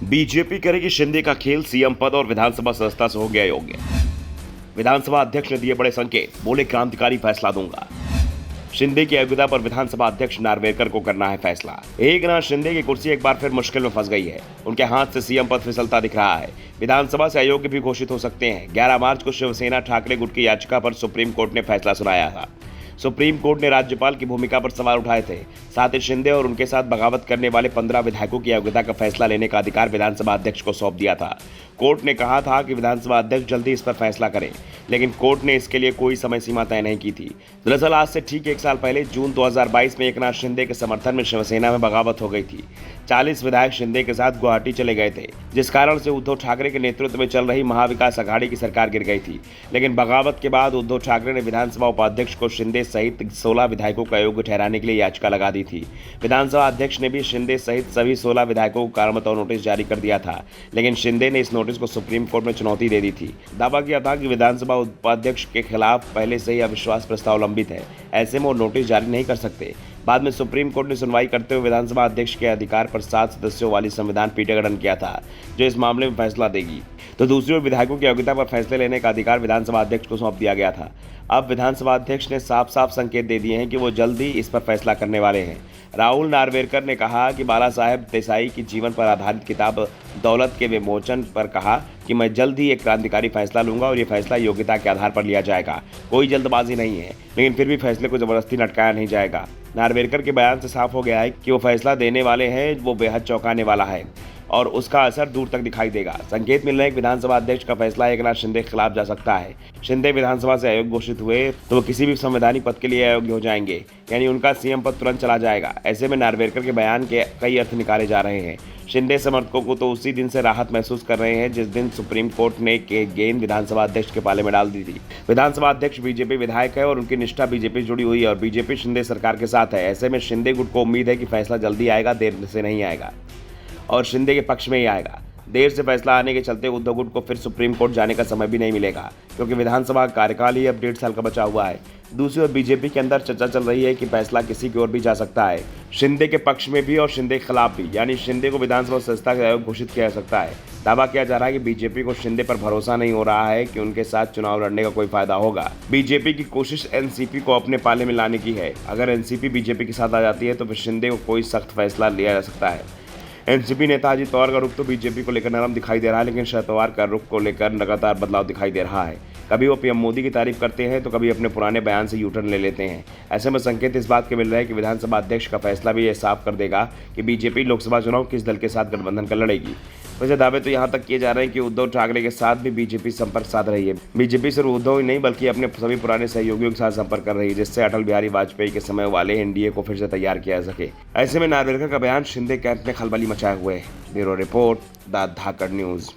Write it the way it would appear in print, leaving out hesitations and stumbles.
BJP करेगी शिंदे का खेल, सीएम पद और विधानसभा सदस्यता से हो गया योग्य। विधानसभा अध्यक्ष ने दिए बड़े संकेत, बोले क्रांतिकारी फैसला दूंगा। शिंदे की अयोग्यता पर विधानसभा अध्यक्ष नार्वेकर को करना है फैसला। एकनाथ शिंदे की कुर्सी एक बार फिर मुश्किल में फंस गई है। उनके हाथ से सीएम पद फिसलता दिख रहा है। विधानसभा से अयोग्य भी घोषित हो सकते हैं। 11 मार्च को शिवसेना ठाकरे गुट की याचिका पर सुप्रीम कोर्ट ने फैसला सुनाया था। सुप्रीम कोर्ट ने राज्यपाल की भूमिका पर सवाल उठाए थे। साथ ही शिंदे और उनके साथ बगावत करने वाले 15 विधायकों की अयोग्यता का फैसला लेने का अधिकार विधानसभा अध्यक्ष को सौंप दिया था। कोर्ट ने कहा था कि विधानसभा अध्यक्ष जल्दी इस पर फैसला करें, लेकिन कोर्ट ने इसके लिए कोई समय सीमा तय नहीं की थी। दरअसल आज से ठीक 1 साल पहले जून 2022 में एकनाथ शिंदे के समर्थन में शिवसेना में बगावत हो गई थी। 40 विधायक शिंदे के साथ गुवाहाटी चले गए थे, जिस कारण से उद्धव ठाकरे के नेतृत्व में चल रही महाविकास अघाड़ी की सरकार गिर गई थी। लेकिन बगावत के बाद उद्धव ठाकरे ने विधानसभा उपाध्यक्ष को शिंदे सहित 16 विधायकों को अयोग्य ठहराने के लिए याचिका लगा दी थी। विधानसभा अध्यक्ष ने भी शिंदे सहित सभी 16 विधायकों को कारण बताओ नोटिस जारी कर दिया था, लेकिन शिंदे ने इस नोटिस को सुप्रीम कोर्ट में चुनौती दे दी थी। दावा किया था कि विधानसभा उपाध्यक्ष के खिलाफ पहले से ही अविश्वास प्रस्ताव लंबित है, ऐसे में वो नोटिस जारी नहीं कर सकते। बाद में सुप्रीम कोर्ट ने सुनवाई करते हुए विधानसभा अध्यक्ष के अधिकार पर 7 सदस्यों वाली संविधान पीठ का गठन किया था, जो इस मामले में फैसला देगी। तो दूसरी ओर विधायकों की अयोग्यता पर फैसले लेने का अधिकार विधानसभा अध्यक्ष को सौंप दिया गया था। अब विधानसभा अध्यक्ष ने साफ साफ संकेत दे दिए हैं कि वो जल्द ही इस पर फैसला करने वाले हैं। राहुल नार्वेकर ने कहा कि बाला साहेब देसाई की जीवन पर आधारित किताब दौलत के विमोचन पर कहा कि मैं जल्द ही एक क्रांतिकारी फैसला लूंगा और ये फैसला योग्यता के आधार पर लिया जाएगा। कोई जल्दबाजी नहीं है, लेकिन फिर भी फैसले को जबरदस्ती लटकाया नहीं जाएगा। नार्वेकर के बयान से साफ हो गया है कि वो फैसला देने वाले हैं, वो बेहद चौंकाने वाला है और उसका असर दूर तक दिखाई देगा। संकेत मिल रहे हैं कि विधानसभा अध्यक्ष का फैसला एकनाथ शिंदे के खिलाफ जा सकता है। शिंदे विधानसभा से अयोग्य घोषित हुए तो वो किसी भी संवैधानिक पद के लिए अयोग्य हो जाएंगे, यानी उनका सीएम पद तुरंत चला जाएगा। ऐसे में नार्वेकर के बयान के कई अर्थ निकाले जा रहे हैं। शिंदे समर्थकों को तो उसी दिन से राहत महसूस कर रहे हैं जिस दिन सुप्रीम कोर्ट ने गेंद विधानसभा अध्यक्ष के पाले में डाल दी थी। विधानसभा अध्यक्ष बीजेपी विधायक है और उनकी निष्ठा बीजेपी जुड़ी हुई है और बीजेपी शिंदे सरकार के साथ है। ऐसे में शिंदे गुट को उम्मीद है कि फैसला जल्दी आएगा, देर से नहीं आएगा और शिंदे के पक्ष में ही आएगा। देर से फैसला आने के चलते उद्धव गुट को फिर सुप्रीम कोर्ट जाने का समय भी नहीं मिलेगा, क्योंकि विधानसभा कार्यकाल ही अब 1.5 साल का बचा हुआ है। दूसरी ओर बीजेपी के अंदर चर्चा चल रही है कि फैसला किसी की ओर भी जा सकता है, शिंदे के पक्ष में भी और शिंदे के खिलाफ भी, यानी शिंदे को विधानसभा सदस्यता के अयोग्य घोषित किया जा सकता है। दावा किया जा रहा है कि बीजेपी को शिंदे पर भरोसा नहीं हो रहा है कि उनके साथ चुनाव लड़ने का कोई फायदा होगा। बीजेपी की कोशिश एनसीपी को अपने पाले में लाने की है। अगर एनसीपी बीजेपी के साथ आ जाती है तो फिर शिंदे को कोई सख्त फैसला लिया जा सकता है। एनसीपी नेता अजित पवार का रुख तो बीजेपी को लेकर नरम दिखाई दे रहा है, लेकिन शरद पवार का रुख को लेकर लगातार बदलाव दिखाई दे रहा है। कभी वो पीएम मोदी की तारीफ करते हैं तो कभी अपने पुराने बयान से यूटर्न ले लेते हैं। ऐसे में संकेत इस बात के मिल रहे हैं कि विधानसभा अध्यक्ष का फैसला भी यह साफ कर देगा कि बीजेपी लोकसभा चुनाव किस दल के साथ गठबंधन कर लड़ेगी। वैसे दावे तो यहाँ तक किए जा रहे हैं कि उद्धव ठाकरे के साथ भी बीजेपी संपर्क साध रही है। बीजेपी सिर्फ उद्धव ही नहीं बल्कि अपने सभी पुराने सहयोगियों के साथ संपर्क कर रही है, जिससे अटल बिहारी वाजपेयी के समय वाले एनडीए को फिर से तैयार किया जा सके। ऐसे में नार्वेकर का बयान शिंदे कैंप में खलबली मचाए हुए है। Bureau report, the Dhakad news.